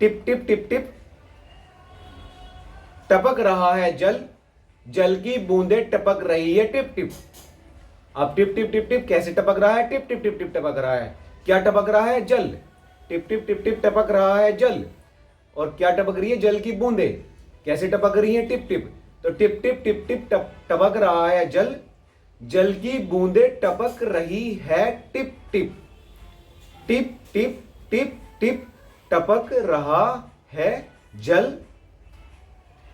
Tip tip tip tip टपक रहा है जल, जल की बूंदें टपक रही है टिप टिप। अब टिप टिप टिप टिप कैसे टपक रहा है? टिप टिप टिप टिप टपक रहा है। क्या टपक रहा है? जल। टिप टिप टिप टिप टपक रहा है जल, और क्या टपक रही है? जल की बूंदें। कैसे टपक रही है? Tip tip. तो टिप टिप टिप टिप टपक रहा है जल, जल की बूंदें टपक रही है tip tip. Tip tip tip tip टपक रहा है जल,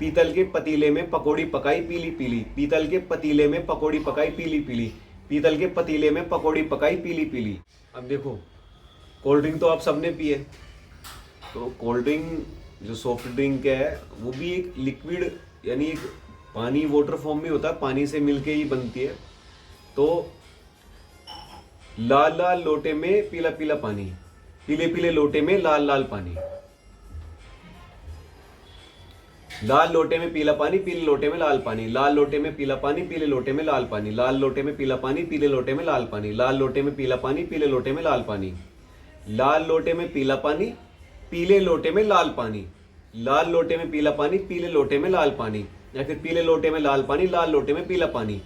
पीतल के पतीले में पकौड़ी पकाई पीली पीली, पीतल के पतीले में पकौड़ी पकाई पीली पीली, पीतल के पतीले में पकौड़ी पकाई पीली पीली। अब देखो, कोल्ड ड्रिंक तो आप सबने पिए, तो कोल्ड ड्रिंक जो सॉफ्ट ड्रिंक है वो भी एक लिक्विड यानी एक पानी वाटर फॉर्म में होता है, पानी से मिलके ही बनती है। तो लाल लाल लोटे में पीला पीला पानी, पीले पीले लोटे में लाल लाल पानी, लाल लोटे में पीला पानी, पीले लोटे में लाल पानी, लाल लोटे में पीला पानी, पीले लोटे में लाल पानी, लाल लोटे में पीला पानी, पीले लोटे में लाल पानी, लाल लोटे में पीला पानी, पीले लोटे में लाल पानी, लाल लोटे में पीला पानी, पीले लोटे में लाल पानी, लाल लोटे में पीला पानी, पीले लोटे में लाल पानी, या फिर पीले लोटे में लाल पानी, लाल लोटे में पीला पानी,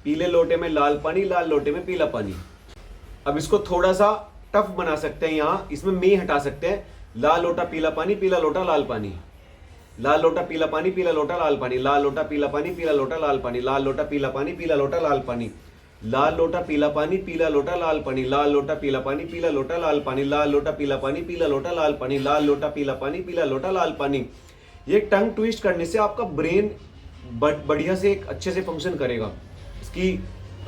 पीले लोटे में लाल पानी, लाल लोटे में पीला पानी। अब इसको थोड़ा सा टफ बना सकते हैं, यहाँ इसमें में हटा सकते हैं। लाल लोटा पीला पानी, पीला लोटा लाल पानी, लाल लोटा पीला पानी, पीला लोटा लाल पानी, लाल लोटा पीला पानी, पीला लोटा लाल पानी, लाल लोटा पीला पानी, पीला लोटा लाल पानी, लाल लोटा पीला पानी, पीला लोटा लाल पानी, लाल लोटा पीला पानी, पीला लोटा लाल पानी, लाल लोटा पीला पानी, पीला लोटा लाल पानी, लाल लोटा पीला पानी, पीला लोटा लाल पानी। ये टंग ट्विस्ट करने से आपका ब्रेन बढ़िया से एक अच्छे से फंक्शन करेगा, इसकी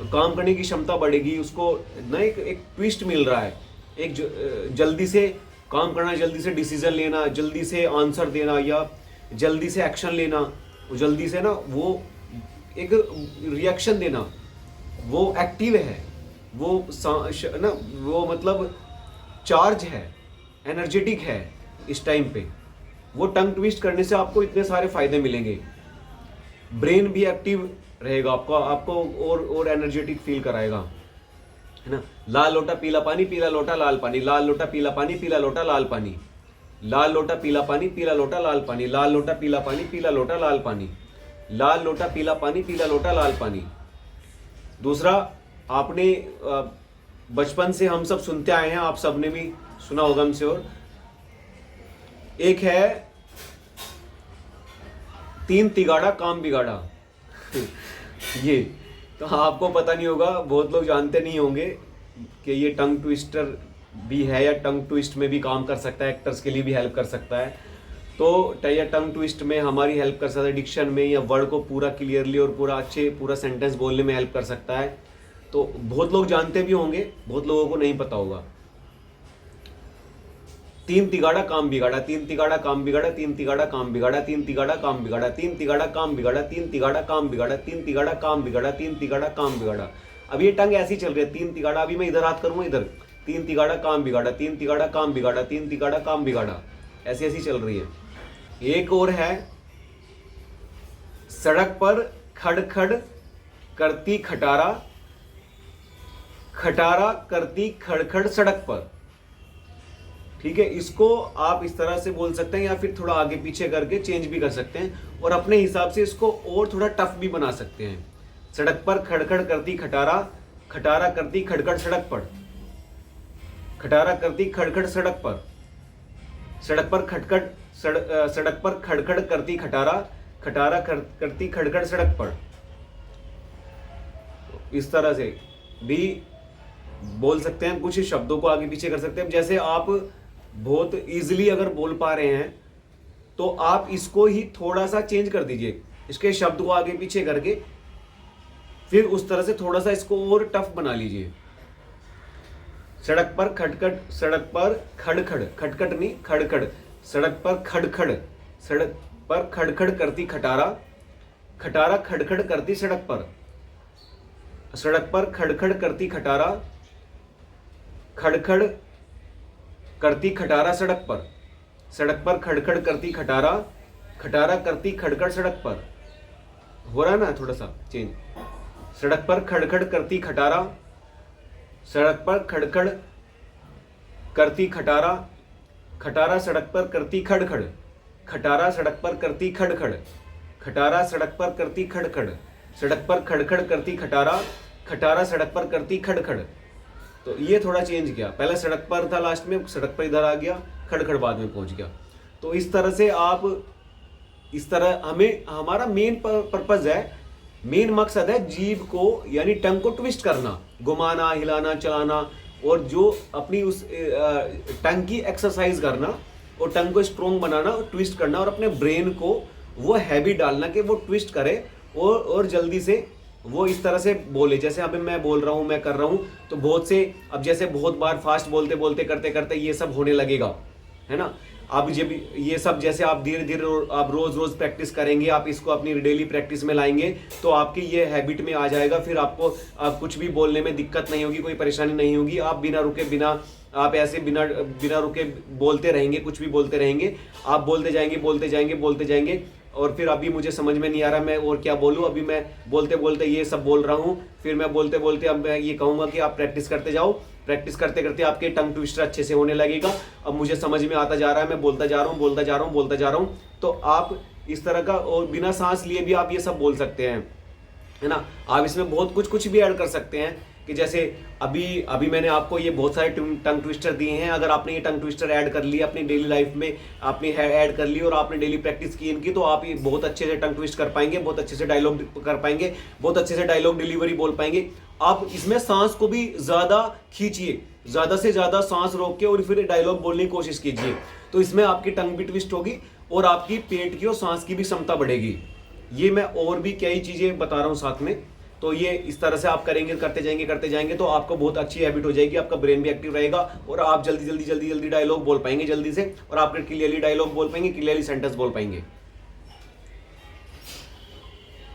काम करने की क्षमता बढ़ेगी, उसको ना एक ट्विस्ट मिल रहा है, एक जल्दी से काम करना, जल्दी से डिसीजन लेना, जल्दी से आंसर देना या जल्दी से एक्शन लेना, जल्दी से ना वो एक रिएक्शन देना, वो एक्टिव है, वो ना वो मतलब चार्ज है, एनर्जेटिक है इस टाइम पे। वो टंग ट्विस्ट करने से आपको इतने सारे फायदे मिलेंगे, ब्रेन भी एक्टिव रहेगा, आपको और एनर्जेटिक फील कराएगा, है ना। लाल लोटा पीला पानी, पीला लोटा लाल पानी, लाल लोटा पीला पानी, पीला लोटा लाल पानी, लाल लोटा पीला पानी, पीला लोटा लाल पानी, लाल लोटा पीला पानी, पीला लोटा लाल पानी, लाल लोटा पीला पानी, पीला लोटा लाल पानी। दूसरा, आपने बचपन से हम सब सुनते आए हैं, आप सबने भी सुना होगा हमसे, और एक है तीन तिगाड़ा काम बिगाड़ा ये तो आपको पता नहीं होगा, बहुत लोग जानते नहीं होंगे कि ये टंग ट्विस्टर भी है या टंग ट्विस्ट में भी काम कर सकता है, एक्टर्स के लिए भी हेल्प कर सकता है। तो या टंग ट्विस्ट में हमारी हेल्प कर सकता है, डिक्शन में या वर्ड को पूरा क्लियरली और पूरा सेंटेंस बोलने में हेल्प कर सकता है। तो बहुत लोग जानते भी होंगे, बहुत लोगों को नहीं पता होगा। तीन तिगाड़ा काम बिगाड़ा, तीन तिगाड़ा काम बिगाड़ा, तीन तिगाड़ा काम बिगाड़ा, तीन तिगाड़ा काम बिगाड़ा, तीन तिगाड़ा काम बिगाड़ा, तीन तिगाड़ा काम बिगाड़ा, तीन तिगाड़ा काम बिगाड़ा, तीन तिगाड़ा काम बिगाड़ा। अब ये टंग ऐसी चल रही है, तीन तिगाड़ा, अभी मैं इधर हाथ करूंगा इधर, तीन तिगाड़ा काम बिगाड़ा, तीन तिगाड़ा काम बिगाड़ा, तीन तिगाड़ा काम बिगाड़ा, ऐसी ऐसी चल रही है। एक और है, सड़क पर खड़ खड़ करती खटारा, खटारा करती खड़खड़ सड़क पर। ठीक है, इसको आप इस तरह से बोल सकते हैं या फिर थोड़ा आगे पीछे करके चेंज भी कर सकते हैं और अपने हिसाब से इसको और थोड़ा टफ भी बना सकते हैं। सड़क पर खड़खड़ करती खटारा, खटारा करती खड़खड़ सड़क पर, खटारा करती खड़खड़ सड़क पर, सड़क पर खटखड़ सड़क पर खड़खड़ करती खटारा, खटारा करती खड़खड़ सड़क पर। इस तरह से भी बोल सकते हैं, कुछ शब्दों को आगे पीछे कर सकते हैं। जैसे आप बहुत इजीली अगर बोल पा रहे हैं तो आप इसको ही थोड़ा सा चेंज कर दीजिए, इसके शब्द को आगे पीछे करके, फिर उस तरह से थोड़ा सा इसको और टफ बना लीजिए। सड़क पर खटखट, सड़क पर खड़खड़, खटखट नहीं खड़खड़, सड़क पर खड़खड़, सड़क पर खड़खड़ करती खटारा, खटारा खड़खड़ करती सड़क पर, सड़क पर खड़खड़ करती खटारा, खड़खड़ करती खटारा सड़क पर, सड़क पर खड़खड़ करती खटारा, खटारा करती खड़खड़ सड़क पर। हो रहा है ना थोड़ा सा चेंज। सड़क पर खड़खड़ करती खटारा, सड़क पर खड़खड़ करती खटारा, खटारा सड़क पर करती खड़खड़, खटारा सड़क पर करती खड़खड़, खटारा सड़क पर करती खड़खड़, सड़क पर खड़खड़ करती खटारा, खटारा सड़क पर करती खड़खड़। तो ये थोड़ा चेंज किया, पहले सड़क पर था, लास्ट में सड़क पर इधर आ गया, खड़खड़ बाद में पहुंच गया। तो इस तरह से आप, इस तरह हमें, हमारा मेन पर्पज है, मेन मकसद है जीभ को यानी टंग को ट्विस्ट करना, घुमाना, हिलाना, चलाना, और जो अपनी उस टंग की एक्सरसाइज करना और टंग को स्ट्रोंग बनाना और ट्विस्ट करना और अपने ब्रेन को वो हैबिट डालना कि वो ट्विस्ट करे और जल्दी से वो इस तरह से बोले। जैसे अभी मैं बोल रहा हूँ, मैं कर रहा हूँ, तो बहुत से अब जैसे बहुत बार फास्ट बोलते बोलते करते करते ये सब होने लगेगा, है ना। अब जब ये सब जैसे आप धीरे धीरे आप रोज रोज प्रैक्टिस करेंगे, आप इसको अपनी डेली प्रैक्टिस में लाएंगे, तो आपकी ये हैबिट में आ जाएगा। फिर आपको कुछ भी बोलने में दिक्कत नहीं होगी, कोई परेशानी नहीं होगी। आप बिना रुके आप ऐसे बिना रुके बोलते रहेंगे, कुछ भी बोलते रहेंगे, आप बोलते जाएंगे बोलते जाएंगे बोलते जाएंगे। और फिर अभी मुझे समझ में नहीं आ रहा मैं और क्या बोलूँ, अभी मैं बोलते बोलते ये सब बोल रहा हूँ, फिर मैं बोलते बोलते अब मैं ये कहूँगा कि आप प्रैक्टिस करते जाओ। प्रैक्टिस करते करते आपके टंग ट्विस्टर अच्छे से होने लगेगा। अब मुझे समझ में आता जा रहा है, मैं बोलता जा रहा हूँ बोलता जा रहा हूँ बोलता जा रहा हूँ। तो आप इस तरह का और बिना सांस लिए भी आप ये सब बोल सकते हैं, है ना। आप इसमें बहुत कुछ भी ऐड कर सकते हैं कि जैसे अभी मैंने आपको ये बहुत सारे टंग ट्विस्टर दिए हैं। अगर आपने ये टंग ट्विस्टर ऐड कर लिया अपनी डेली लाइफ में, आपने ऐड कर ली और आपने डेली प्रैक्टिस की इनकी, तो आप ये बहुत अच्छे से टंग ट्विस्ट कर पाएंगे, बहुत अच्छे से डायलॉग कर पाएंगे, बहुत अच्छे से डायलॉग डिलीवरी बोल पाएंगे। आप इसमें सांस को भी ज्यादा खींचिए, ज्यादा से ज्यादा सांस रोक के और फिर डायलॉग बोलने की कोशिश कीजिए, तो इसमें आपकी टंग भी ट्विस्ट होगी और आपकी पेट की और सांस की भी क्षमता बढ़ेगी। ये मैं और भी कई चीजें बता रहा हूँ साथ में। तो ये इस तरह से आप करेंगे, करते जाएंगे तो आपको बहुत अच्छी हैबिट हो जाएगी, आपका ब्रेन भी एक्टिव रहेगा और आप जल्दी डायलॉग बोल पाएंगे जल्दी से, और आप क्लियरली डायलॉग बोल पाएंगे, क्लियरली सेंटेंस बोल पाएंगे।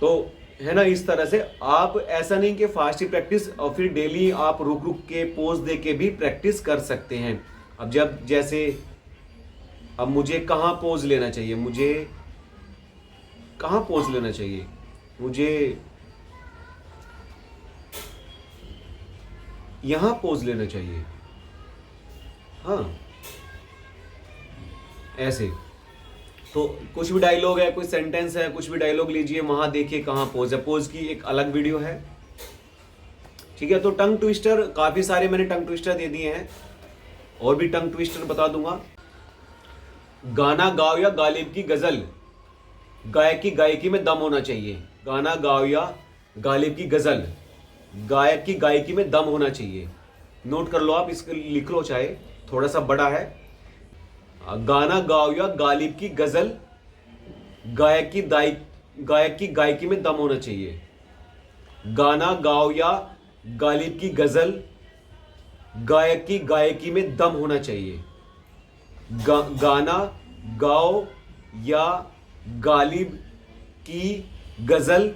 तो है ना, इस तरह से आप ऐसा नहीं कि फास्ट ही प्रैक्टिस और फिर डेली आप रुक रुक के पोज दे के भी प्रैक्टिस कर सकते हैं। अब जैसे अब मुझे कहाँ पोज लेना चाहिए, मुझे कहाँ पोज लेना चाहिए, मुझे यहां पोज लेना चाहिए, हाँ ऐसे। तो कुछ भी डायलॉग है, कोई सेंटेंस है, कुछ भी डायलॉग लीजिए, वहां देखिए कहां पोज है। पोज की एक अलग वीडियो है, ठीक है। तो टंग ट्विस्टर काफी सारे मैंने टंग ट्विस्टर दे दिए हैं, और भी टंग ट्विस्टर बता दूंगा। गाना गाओ या गालिब की गजल, गायक की गायकी में दम होना चाहिए। गाना गाओ या गालिब की गजल, गायक की गायकी में दम होना चाहिए। नोट कर लो आप, इसको लिख लो, चाहे थोड़ा सा बड़ा है। गाना गाओ या गालिब की गजल, गायक की गायकी में दम होना चाहिए। गाना गाओ या गालिब की गजल, गायक की गायकी में दम होना चाहिए। गाना गाओ या गालिब की गजल,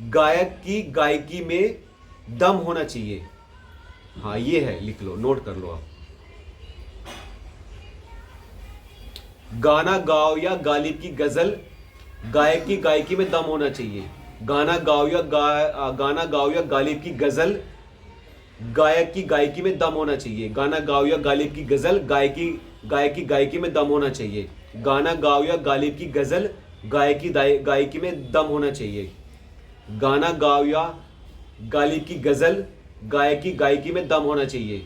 गायक की गायकी में दम होना चाहिए। हाँ ये है, लिख लो, नोट कर लो आप। गाना गाओ या गालिब की गजल, गायक की गायकी में दम होना चाहिए। गाना गाओ या गालिब की गजल, गायक की गायकी में दम होना चाहिए। गाना गाओ या गालिब की गजल, गायक की गायकी में दम होना चाहिए। गाना गाओ या गालिब की गजल, गायक की गायकी में दम होना चाहिए। गाना गाओ या गालिब की गजल, गायक की गायकी में दम होना चाहिए।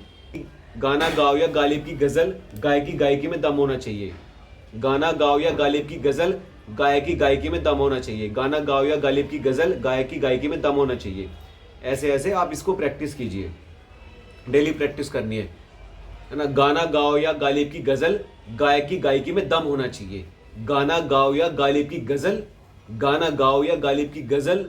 गाना गाओ या गालिब की गजल, गायक की गायकी में दम होना चाहिए। गाना गाओ या गालिब की गजल, गायक की गायकी में दम होना चाहिए। गाना गाओ या गालिब की गजल, गायक की गायकी में दम होना चाहिए। ऐसे ऐसे आप इसको प्रैक्टिस कीजिए, डेली प्रैक्टिस करनी है ना। गाना गाओ या गालिब की गजल, गायक की गायकी में दम होना चाहिए। गाना गाओ या गालिब की गजल, गाना गाओ या गालिब की गजल,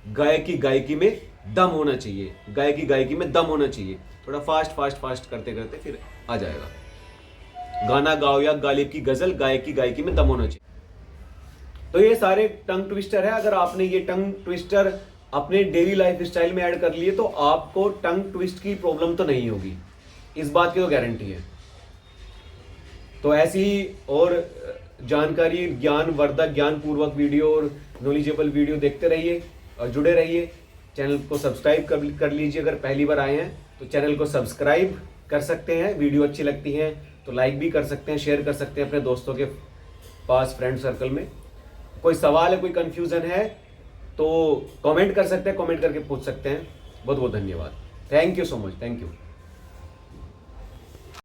गायक की गायकी में दम होना चाहिए। गायक की गायकी में दम होना चाहिए। थोड़ा फास्ट करते करते फिर आ जाएगा। गाना गाओ या गालिब की गजल, गायक की गायकी में दम होना चाहिए। तो ये सारे टंग ट्विस्टर है। अगर आपने ये टंग ट्विस्टर अपने डेली लाइफ स्टाइल में ऐड कर लिए तो आपको टंग ट्विस्ट की प्रॉब्लम तो नहीं होगी, इस बात की तो गारंटी है। तो ऐसी और जानकारी, ज्ञानवर्धक, ज्ञानपूर्वक वीडियो और नॉलेजेबल वीडियो देखते रहिए और जुड़े रहिए। चैनल को सब्सक्राइब कर लीजिए। अगर पहली बार आए हैं तो चैनल को सब्सक्राइब कर सकते हैं। वीडियो अच्छी लगती है तो लाइक भी कर सकते हैं, शेयर कर सकते हैं अपने दोस्तों के पास, फ्रेंड सर्कल में। कोई सवाल है, कोई कंफ्यूजन है तो कमेंट कर सकते हैं, कमेंट करके पूछ सकते हैं। बहुत बहुत धन्यवाद। Thank you so much, thank you.